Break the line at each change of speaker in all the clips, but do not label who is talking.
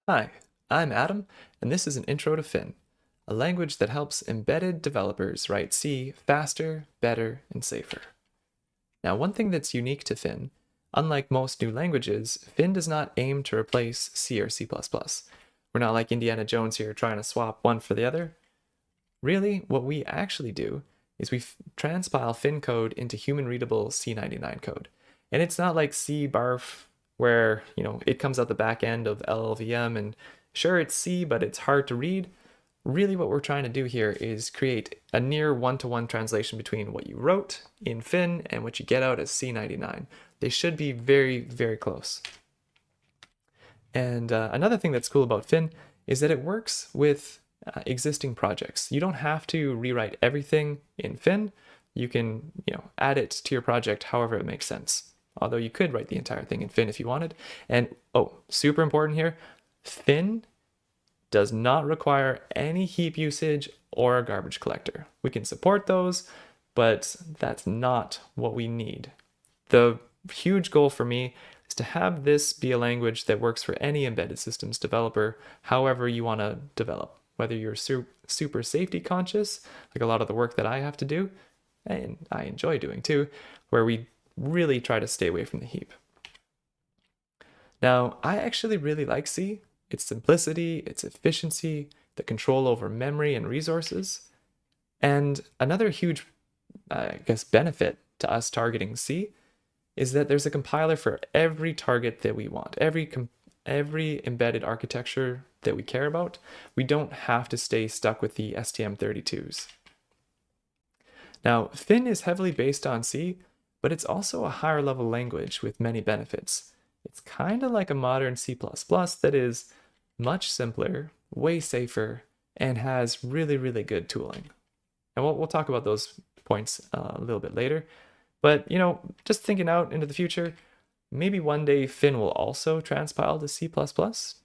Hi, I'm Adam, and this is an intro to Fin, a language that helps embedded developers write C faster, better, and safer. Now, one thing that's unique to Fin, unlike most new languages, Fin does not aim to replace C or C++. We're not like Indiana Jones here trying to swap one for the other. Really, what we actually do is we transpile Fin code into human readable C99 code. And it's not like C barf where, it comes out the back end of LLVM and sure it's C, but it's hard to read. Really what we're trying to do here is create a near one-to-one translation between what you wrote in Fin and what you get out as C99. They should be very, very close. And another thing that's cool about Fin is that it works with existing projects. You don't have to rewrite everything in Fin. You can, add it to your project however it makes sense. Although you could write the entire thing in Fin if you wanted. And super important here, Fin does not require any heap usage or a garbage collector. We can support those, but that's not what we need. The huge goal for me is to have this be a language that works for any embedded systems developer, however you want to develop. Whether you're super safety conscious, like a lot of the work that I have to do, and I enjoy doing too, where we really try to stay away from the heap. Now, I actually really like C. Its simplicity, its efficiency, the control over memory and resources. And another huge, benefit to us targeting C is that there's a compiler for every target that we want, every embedded architecture that we care about. We don't have to stay stuck with the STM32s. Now, Fin is heavily based on C, but it's also a higher level language with many benefits. It's kind of like a modern C++ that is much simpler, way safer, and has really, really good tooling. And we'll talk about those points a little bit later. But, just thinking out into the future, maybe one day Fin will also transpile to C++,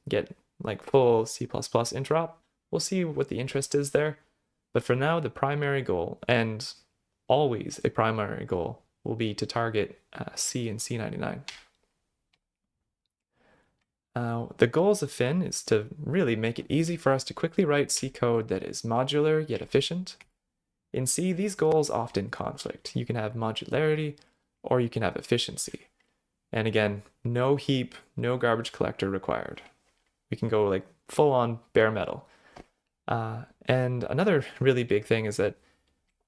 get like full C++ interop. We'll see what the interest is there. But for now, the primary goal, and always a primary goal, will be to target C and C99. The goals of Fin is to really make it easy for us to quickly write C code that is modular yet efficient. In C, these goals often conflict. You can have modularity or you can have efficiency. And again, no heap, no garbage collector required. We can go like full on bare metal. And another really big thing is that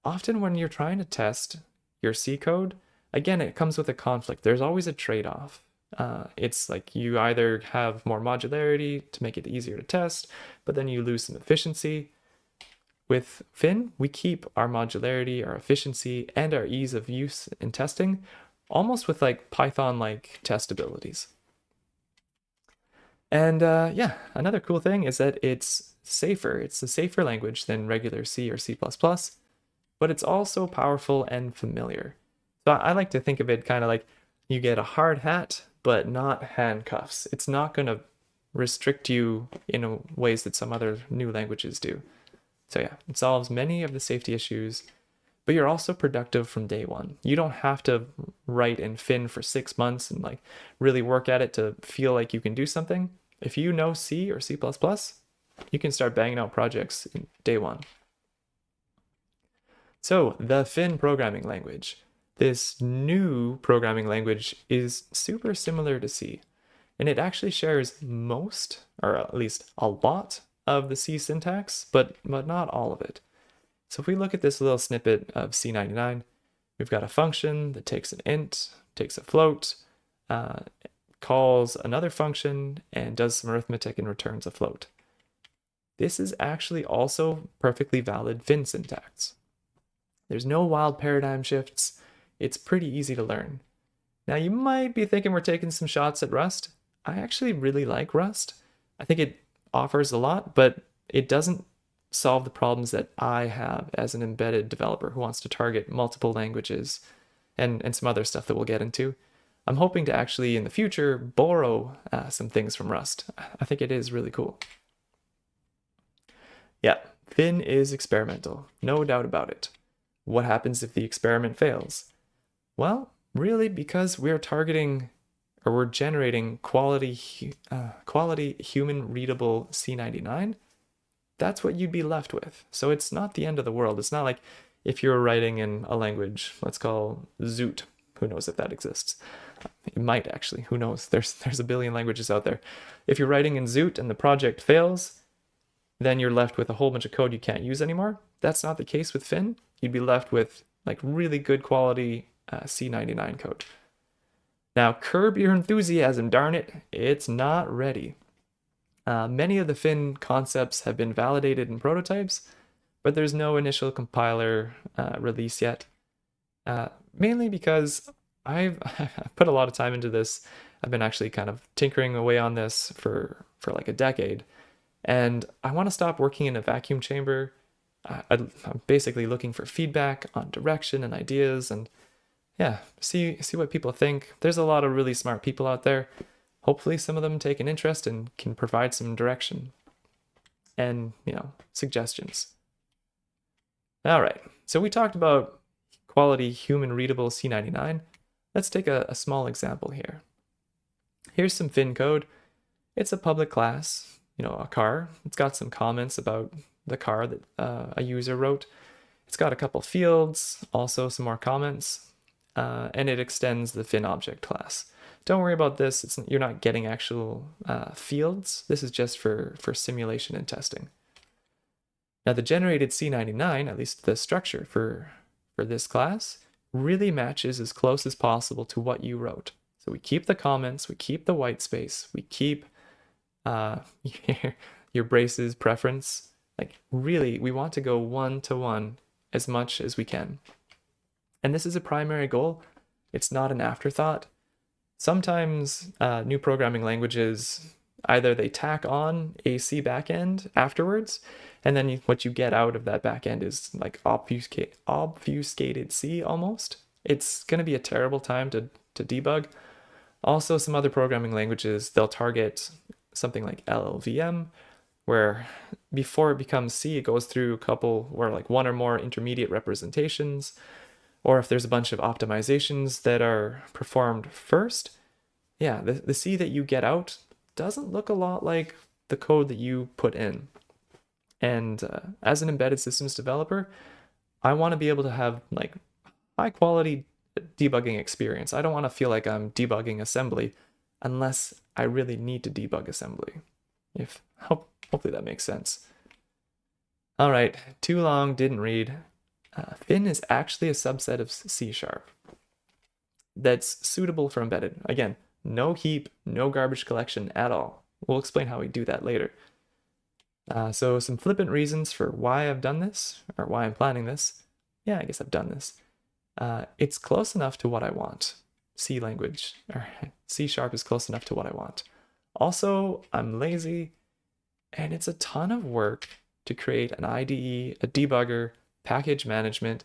often when you're trying to test your C code, again, it comes with a conflict. There's always a trade-off. It's like you either have more modularity to make it easier to test, but then you lose some efficiency. With Fin, we keep our modularity, our efficiency, and our ease of use in testing, almost with like Python-like test abilities. And another cool thing is that it's safer. It's a safer language than regular C or C++, but it's also powerful and familiar. So I like to think of it kind of like you get a hard hat, but not handcuffs. It's not going to restrict you in ways that some other new languages do. So yeah, it solves many of the safety issues, but you're also productive from day one. You don't have to write in Fin for 6 months and like really work at it to feel like you can do something. If you know C or C++, you can start banging out projects in day one. So the Fin programming language. This new programming language is super similar to C, and it actually shares most, or at least a lot, of the C syntax, but not all of it. So if we look at this little snippet of C99, we've got a function that takes an int, takes a float, calls another function, and does some arithmetic and returns a float. This is actually also perfectly valid Fin syntax. There's no wild paradigm shifts. It's pretty easy to learn. Now you might be thinking we're taking some shots at Rust. I actually really like Rust. I think it offers a lot, but it doesn't solve the problems that I have as an embedded developer who wants to target multiple languages and some other stuff that we'll get into. I'm hoping to actually in the future borrow some things from Rust. I think it is really cool. Yeah, Fin is experimental, no doubt about it. What happens if the experiment fails? Well, really, because we're targeting or we're generating quality human readable C99, that's what you'd be left with. So it's not the end of the world. It's not like if you're writing in a language, let's call Zoot. Who knows if that exists? It might actually. Who knows? There's a billion languages out there. If you're writing in Zoot and the project fails, then you're left with a whole bunch of code you can't use anymore. That's not the case with Fin. You'd be left with like really good quality C99 code. Now, curb your enthusiasm, darn it. It's not ready. Many of the Fin concepts have been validated in prototypes, but there's no initial compiler release yet. Mainly because I've put a lot of time into this. I've been actually kind of tinkering away on this for like a decade. And I want to stop working in a vacuum chamber. I'm basically looking for feedback on direction and ideas, and yeah, see what people think. There's a lot of really smart people out there. Hopefully some of them take an interest and can provide some direction and, suggestions. All right, so we talked about quality human readable C99. Let's take a small example here. Here's some Fin code. It's a public class, a car. It's got some comments about the car that a user wrote. It's got a couple fields, also some more comments, and it extends the Fin object class. Don't worry about this. You're not getting actual fields. This is just for simulation and testing. Now the generated C99, at least the structure for this class, really matches as close as possible to what you wrote. So we keep the comments, we keep the white space, we keep your braces preference. Like really, we want to go one-to-one as much as we can. And this is a primary goal. It's not an afterthought. Sometimes new programming languages, either they tack on a C backend afterwards, and then what you get out of that backend is like obfuscated C almost. It's going to be a terrible time to debug. Also, some other programming languages, they'll target something like LLVM, where before it becomes C, it goes through a couple or like one or more intermediate representations, or if there's a bunch of optimizations that are performed first, yeah, the C that you get out doesn't look a lot like the code that you put in. And as an embedded systems developer, I want to be able to have like high quality debugging experience. I don't want to feel like I'm debugging assembly unless I really need to debug assembly. Hopefully that makes sense. All right, too long, didn't read. Fin is actually a subset of C# that's suitable for embedded. Again, no heap, no garbage collection at all. We'll explain how we do that later. So some flippant reasons for why I've done this, or why I'm planning this. Yeah, I guess I've done this. It's close enough to what I want. C language, or C# is close enough to what I want. Also, I'm lazy, and it's a ton of work to create an IDE, a debugger, package management.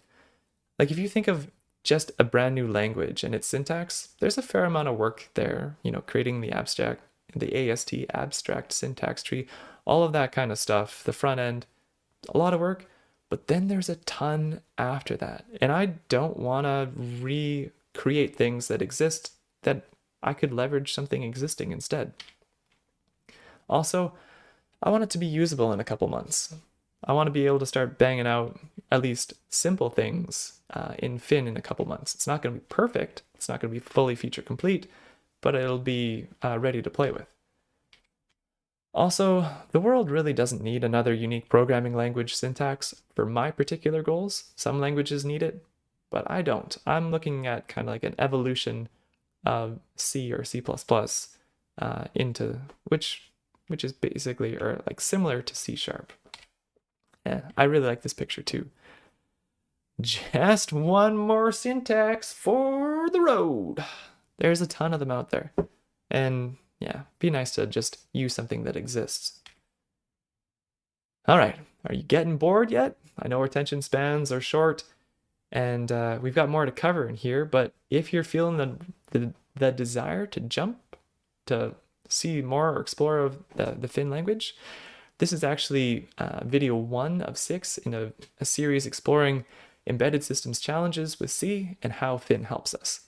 Like if you think of just a brand new language and its syntax, there's a fair amount of work there, creating the AST abstract syntax tree, all of that kind of stuff, the front end, a lot of work, but then there's a ton after that. And I don't want to recreate things that exist that I could leverage something existing instead. Also, I want it to be usable in a couple months. I want to be able to start banging out at least simple things in Fin in a couple months. It's not going to be perfect. It's not going to be fully feature complete, but it'll be ready to play with. Also, the world really doesn't need another unique programming language syntax for my particular goals. Some languages need it, but I don't. I'm looking at kind of like an evolution of C or C++ into which is basically or like similar to C#. Yeah, I really like this picture too. Just one more syntax for the road. There's a ton of them out there. And yeah, be nice to just use something that exists. All right, are you getting bored yet? I know our attention spans are short, and we've got more to cover in here, but if you're feeling the desire to jump, to see more or explore of the Fin language, this is actually video 1 of 6 in a series exploring embedded systems challenges with C and how Fin helps us.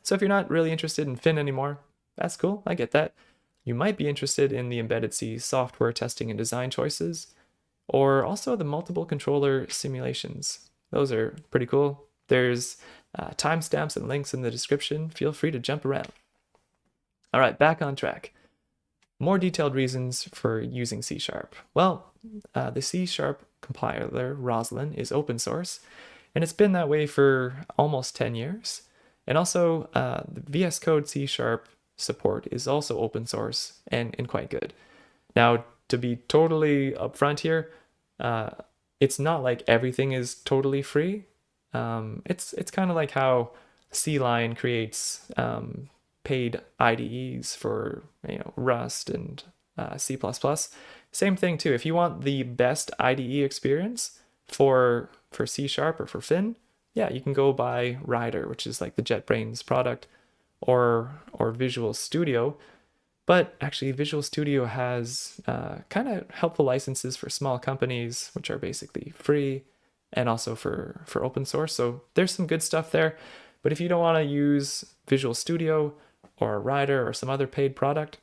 So if you're not really interested in Fin anymore, that's cool. I get that. You might be interested in the embedded C software testing and design choices, or also the multiple controller simulations. Those are pretty cool. There's timestamps and links in the description. Feel free to jump around. All right, back on track. More detailed reasons for using C#. Well, the C# compiler, Roslyn, is open source, and it's been that way for almost 10 years. And also, the VS Code C# support is also open source and quite good. Now, to be totally upfront here, it's not like everything is totally free. It's kind of like how C-Line creates paid IDEs for Rust and C++. Same thing too. If you want the best IDE experience for C# or for Fin, yeah, you can go buy Rider, which is like the JetBrains product, or Visual Studio. But actually, Visual Studio has kind of helpful licenses for small companies, which are basically free, and also for open source. So there's some good stuff there. But if you don't want to use Visual Studio or Rider or some other paid product,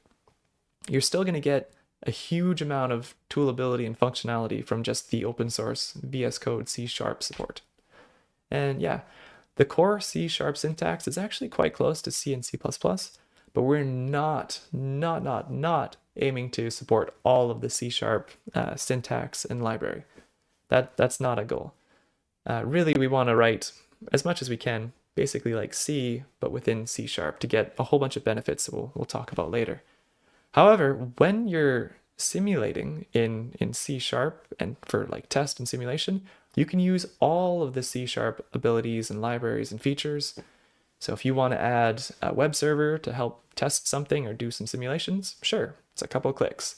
you're still going to get a huge amount of toolability and functionality from just the open source VS Code C# support. And yeah, the core C# syntax is actually quite close to C and C++, but we're not aiming to support all of the C# syntax and library. That's not a goal. Really, we want to write as much as we can, basically like C, but within C# to get a whole bunch of benefits that we'll talk about later. However, when you're simulating in C# and for like test and simulation, you can use all of the C# abilities and libraries and features. So if you want to add a web server to help test something or do some simulations, sure, it's a couple clicks.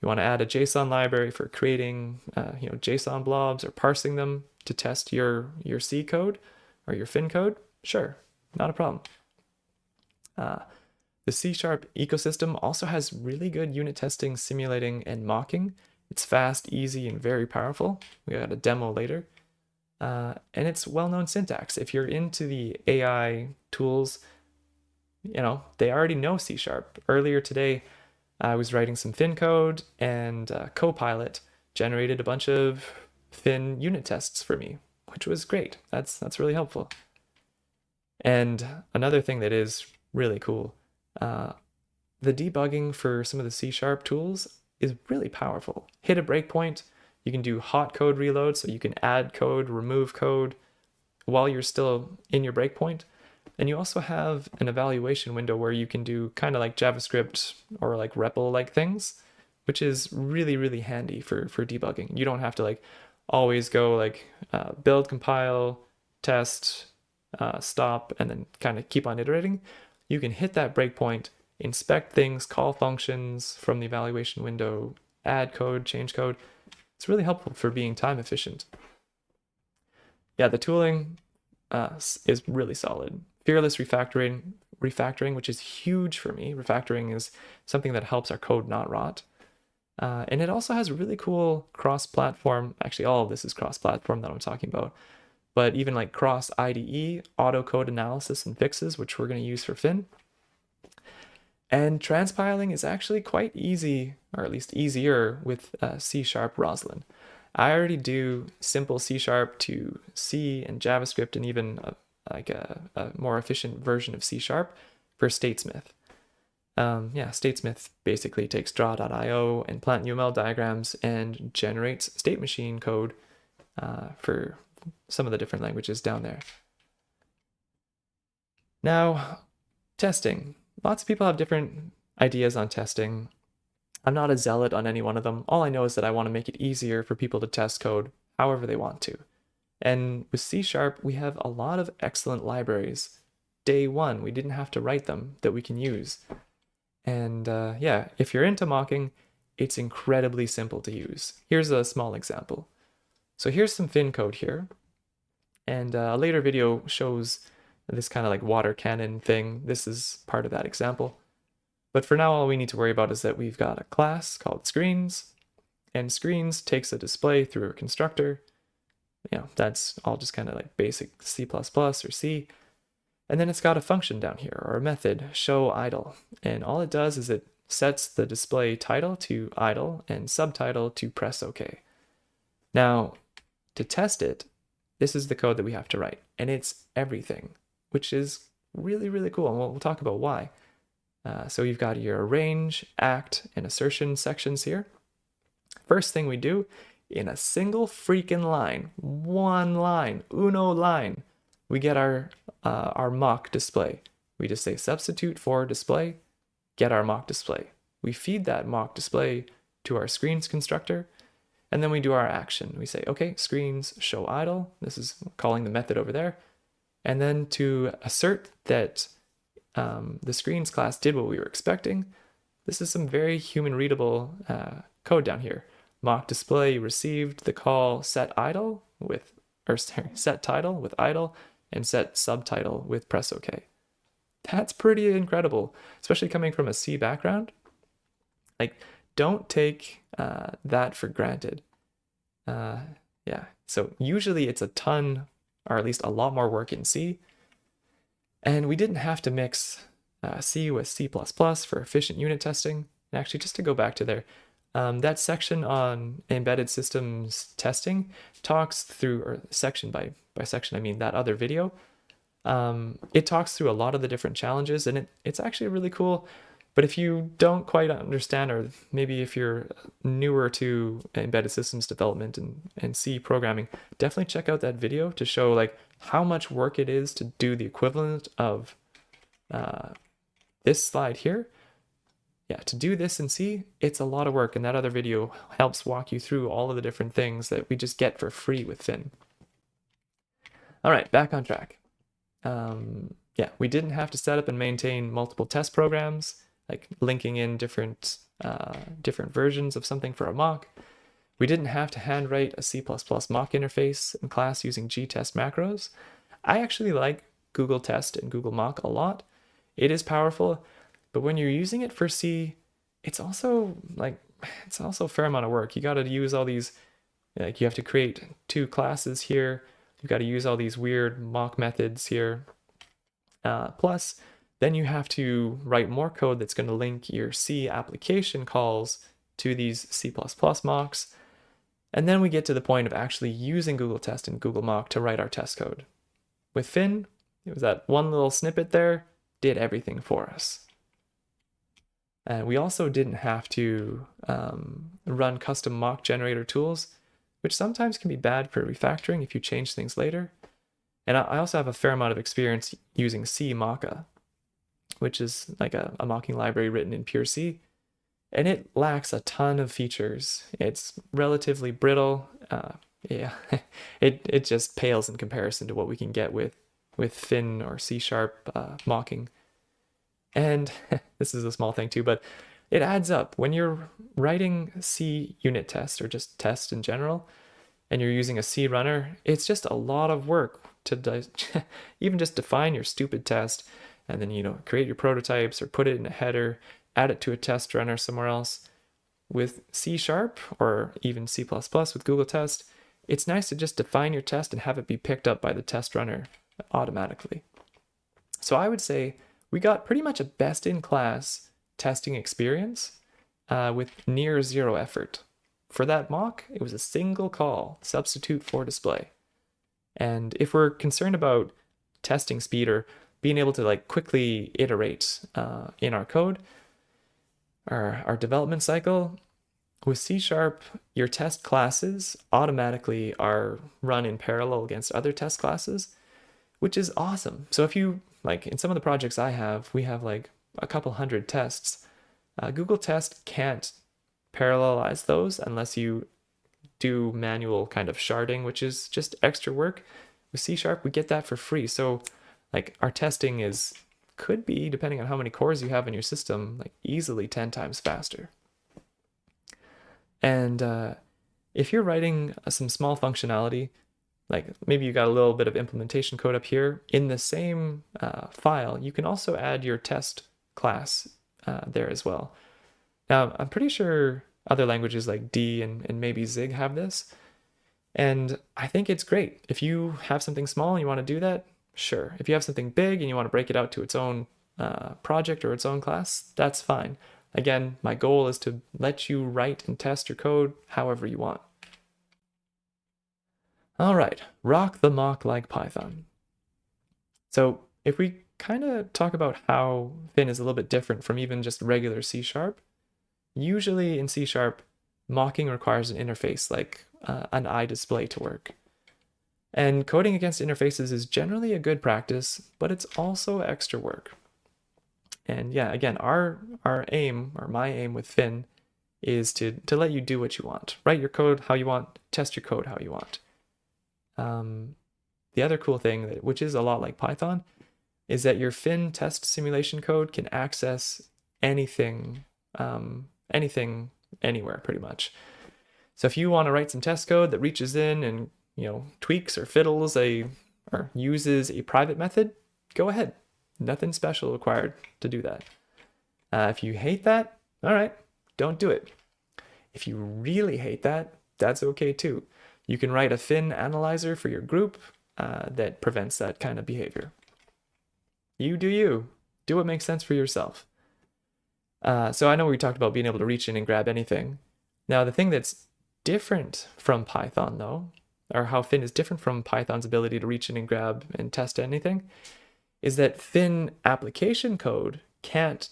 You want to add a JSON library for creating JSON blobs or parsing them to test your C code or your Fin code, sure, not a problem. The C# ecosystem also has really good unit testing, simulating, and mocking. It's fast, easy, and very powerful. We got a demo later. And it's well-known syntax. If you're into the AI tools, they already know C#. Earlier today, I was writing some Fin code, and Copilot generated a bunch of Fin unit tests for me, which was great. That's really helpful. And another thing that is really cool, the debugging for some of the C# tools is really powerful. Hit a breakpoint, you can do hot code reload, so you can add code, remove code while you're still in your breakpoint. And you also have an evaluation window where you can do kind of like JavaScript or like REPL-like things, which is really, really handy for debugging. You don't have to like always go like build, compile, test, stop, and then kind of keep on iterating. You can hit that breakpoint, inspect things, call functions from the evaluation window, add code, change code. It's really helpful for being time efficient. Yeah, the tooling is really solid. Fearless refactoring, which is huge for me. Refactoring is something that helps our code not rot. And it also has really cool cross-platform, actually all of this is cross-platform that I'm talking about, but even like cross IDE, auto code analysis and fixes, which we're going to use for Fin. And transpiling is actually quite easy, or at least easier, with C# Roslyn. I already do simple C# to C and JavaScript, and even a more efficient version of C# for Statesmith. Statesmith basically takes draw.io and plant UML diagrams and generates state machine code for some of the different languages down there. Now, testing. Lots of people have different ideas on testing. I'm not a zealot on any one of them. All I know is that I want to make it easier for people to test code however they want to. And with C#, we have a lot of excellent libraries. Day one, we didn't have to write them that we can use. And if you're into mocking, it's incredibly simple to use. Here's a small example. So here's some Fin code here. And a later video shows this kind of like water cannon thing. This is part of that example. But for now, all we need to worry about is that we've got a class called screens, and screens takes a display through a constructor. That's all just kind of like basic C++ or C. And then it's got a function down here, or a method, show idle. And all it does is it sets the display title to idle and subtitle to press OK. Now, to test it, this is the code that we have to write, and it's everything, which is really, really cool. And we'll talk about why. So you've got your arrange, act, and assertion sections here. First thing we do, in a single freaking line, one line, uno line, we get our mock display. We just say substitute for display, get our mock display. We feed that mock display to our screens constructor, and then we do our action. We say, okay, screens show idle. This is calling the method over there. And then to assert that the screens class did what we were expecting, this is some very human readable code down here. Mock display received the call set idle with, or sorry, set title with idle and set subtitle with press OK. That's pretty incredible, especially coming from a C background. Like, don't take that for granted. Yeah, so usually it's a ton, or at least a lot more work in C. And we didn't have to mix C with C++ for efficient unit testing. And actually, just to go back to there, that section on embedded systems testing talks through, or section by section, I mean that other video. It talks through a lot of the different challenges, and it's actually really cool. But if you don't quite understand, or maybe if you're newer to embedded systems development and C programming, definitely check out that video to show like how much work it is to do the equivalent of this slide here. Yeah, to do this in C, it's a lot of work, and that other video helps walk you through all of the different things that we just get for free with Fin. All right, back on track. Yeah, we didn't have to set up and maintain multiple test programs, like linking in different versions of something for a mock. We didn't have to handwrite a C++ mock interface in class using gtest macros. I actually like Google Test and Google Mock a lot. It is powerful, but when you're using it for C, it's also a fair amount of work. You got to use all these, like you have to create 2 classes here. You've got to use all these weird mock methods here. Plus, then you have to write more code that's going to link your C application calls to these C++ mocks. And then we get to the point of actually using Google Test and Google Mock to write our test code. With Fin, it was that one little snippet there, did everything for us. And we also didn't have to run custom mock generator tools, which sometimes can be bad for refactoring if you change things later. And I also have a fair amount of experience using C Mocka, which is like a mocking library written in pure C. And it lacks a ton of features. It's relatively brittle. Yeah, it just pales in comparison to what we can get with Fin or C# mocking. And this is a small thing too, but it adds up. When you're writing C unit tests or just tests in general, and you're using a C runner, it's just a lot of work to even just define your stupid test, and then, create your prototypes or put it in a header, add it to a test runner somewhere else. With C# or even C++ with Google Test, it's nice to just define your test and have it be picked up by the test runner automatically. So I would say we got pretty much a best-in-class testing experience with near zero effort. For that mock, it was a single call, substitute for display. And if we're concerned about testing speed or being able to quickly iterate in our code, our development cycle, with C#, your test classes automatically are run in parallel against other test classes, which is awesome. So if you, in some of the projects I have, we have a couple hundred tests. Google Test can't parallelize those unless you do manual kind of sharding, which is just extra work. With C#, we get that for free. So our testing could be, depending on how many cores you have in your system, easily 10 times faster. And if you're writing some small functionality, maybe you got a little bit of implementation code up here, in the same file, you can also add your test class there as well. Now, I'm pretty sure other languages like D and maybe Zig have this. And I think it's great. If you have something small and you want to do that, Sure. If you have something big and you want to break it out to its own project or its own class, that's fine. Again, my goal is to let you write and test your code however you want. All right, rock the mock like Python. So if we kind of talk about how Fin is a little bit different from even just regular C#, usually in C#, mocking requires an interface like an iDisplay to work. And coding against interfaces is generally a good practice, but it's also extra work. And yeah, again, our aim, or my aim with Fin, is to let you do what you want. Write your code how you want, test your code how you want. The other cool thing, which is a lot like Python, is that your Fin test simulation code can access anything, anything, anywhere, pretty much. So if you want to write some test code that reaches in and tweaks or fiddles or uses a private method, go ahead. Nothing special required to do that. If you hate that, all right, don't do it. If you really hate that, that's okay too. You can write a Fin analyzer for your group that prevents that kind of behavior. You do you. Do what makes sense for yourself. So I know we talked about being able to reach in and grab anything. Now, the thing that's different from Python, though, or how Fin is different from Python's ability to reach in and grab and test anything, is that Fin application code can't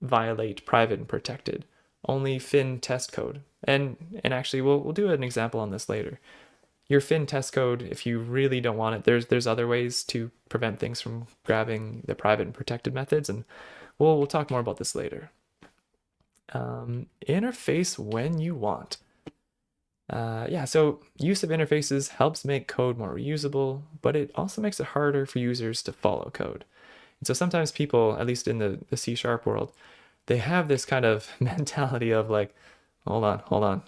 violate private and protected. Only Fin test code. And actually, we'll do an example on this later. Your Fin test code, if you really don't want it, there's other ways to prevent things from grabbing the private and protected methods, and we'll talk more about this later. Interface when you want. So use of interfaces helps make code more reusable, but it also makes it harder for users to follow code. And so sometimes people, at least in the C# world, they have this kind of mentality of like, hold on,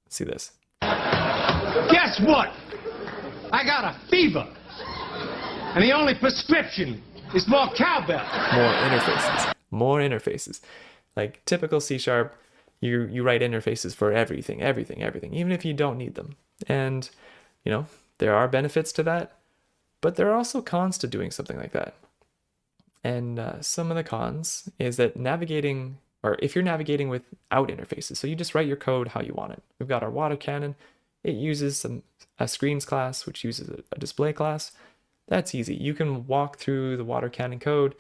let's see this.
Guess what? I got a fever, and the only prescription is more cowbell.
More interfaces. Like typical C#, you write interfaces for everything, even if you don't need them. And, there are benefits to that, but there are also cons to doing something like that. And some of the cons is that navigating, or if you're navigating without interfaces, so you just write your code how you want it. We've got our water cannon. It uses a screens class, which uses a display class. That's easy. You can walk through the water cannon code,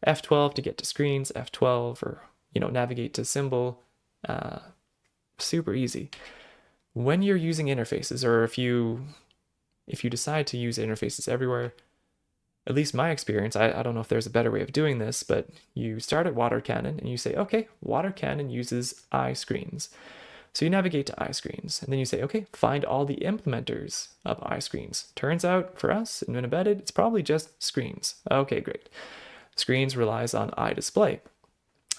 F12 to get to screens, F12, or navigate to symbol. Super easy. When you're using interfaces, or if you decide to use interfaces everywhere, at least my experience, I don't know if there's a better way of doing this, but you start at water cannon and you say, okay, water cannon uses iScreens. So you navigate to iScreens, and then you say, okay, find all the implementers of iScreens. Turns out for us in embedded, it's probably just screens. Okay, great. Screens relies on iDisplay.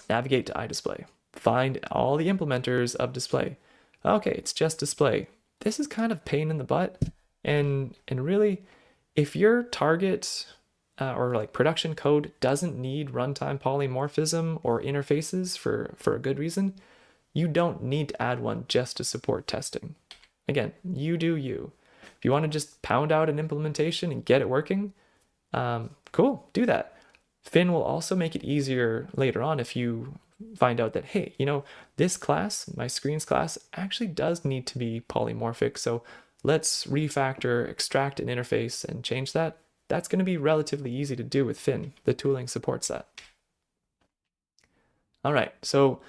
Navigate to iDisplay. Find all the implementers of display. Okay, it's just display. This is kind of pain in the butt, and really, if your target or like production code doesn't need runtime polymorphism or interfaces for a good reason, you don't need to add one just to support testing. Again, you do you. If you want to just pound out an implementation and get it working, cool, do that. Fin will also make it easier later on if you find out that, hey, this class, my screens class, actually does need to be polymorphic. So let's refactor, extract an interface, and change that. That's going to be relatively easy to do with Fin. The tooling supports that. All right, so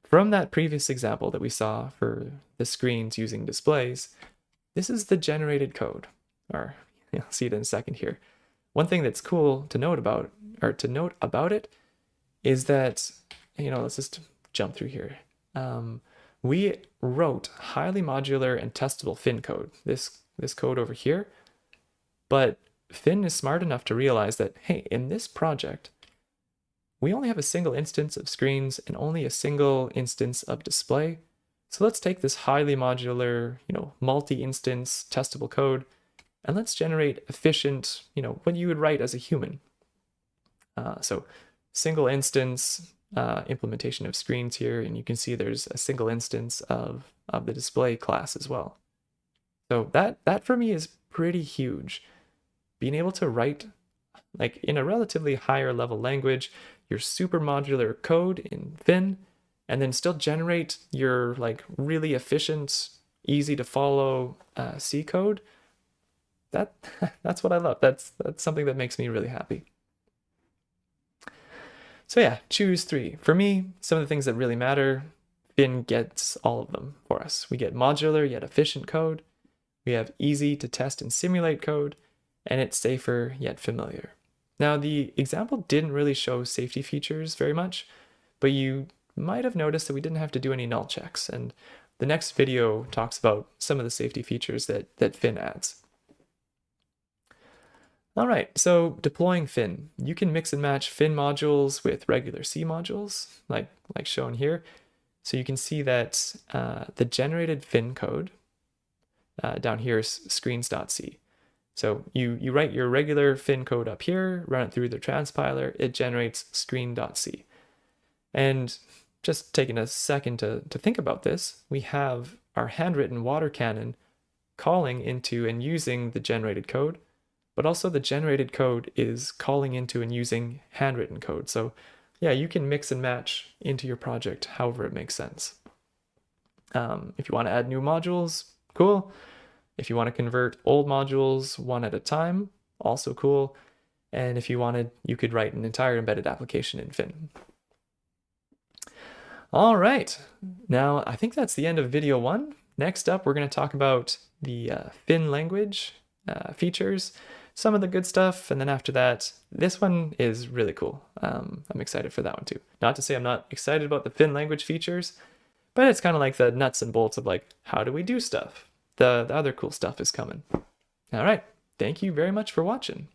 from that previous example that we saw for the screens using displays, this is the generated code, or you'll see it in a second here. One thing that's cool to note about it is that, let's just jump through here. We wrote highly modular and testable Fin code, this code over here, but Fin is smart enough to realize that, hey, in this project, we only have a single instance of screens and only a single instance of display. So let's take this highly modular, multi-instance testable code, and let's generate efficient, what you would write as a human. So single instance implementation of screens here, and you can see there's a single instance of the display class as well. So that for me is pretty huge. being able to write like in a relatively higher level language, your super modular code in Fin, and then still generate your like really efficient, easy to follow C code. That's what I love. That's something that makes me really happy. So yeah, choose 3. For me, some of the things that really matter, Fin gets all of them for us. We get modular yet efficient code. We have easy to test and simulate code, and it's safer yet familiar. Now, the example didn't really show safety features very much, but you might have noticed that we didn't have to do any null checks, and the next video talks about some of the safety features that Fin adds. All right, so deploying Fin. You can mix and match Fin modules with regular C modules, like shown here. So you can see that the generated Fin code down here is screens.c. So you write your regular Fin code up here, run it through the transpiler, it generates screen.c. And just taking a second to think about this, we have our handwritten water cannon calling into and using the generated code, but also the generated code is calling into and using handwritten code. So yeah, you can mix and match into your project however it makes sense. If you want to add new modules, cool. If you want to convert old modules one at a time, also cool. And if you wanted, you could write an entire embedded application in Fin. All right, now I think that's the end of video 1. Next up, we're going to talk about the Fin language features, some of the good stuff, and then after that, this one is really cool. I'm excited for that one too. Not to say I'm not excited about the Fin language features, but it's kind of like the nuts and bolts of like, how do we do stuff? The other cool stuff is coming. All right, thank you very much for watching.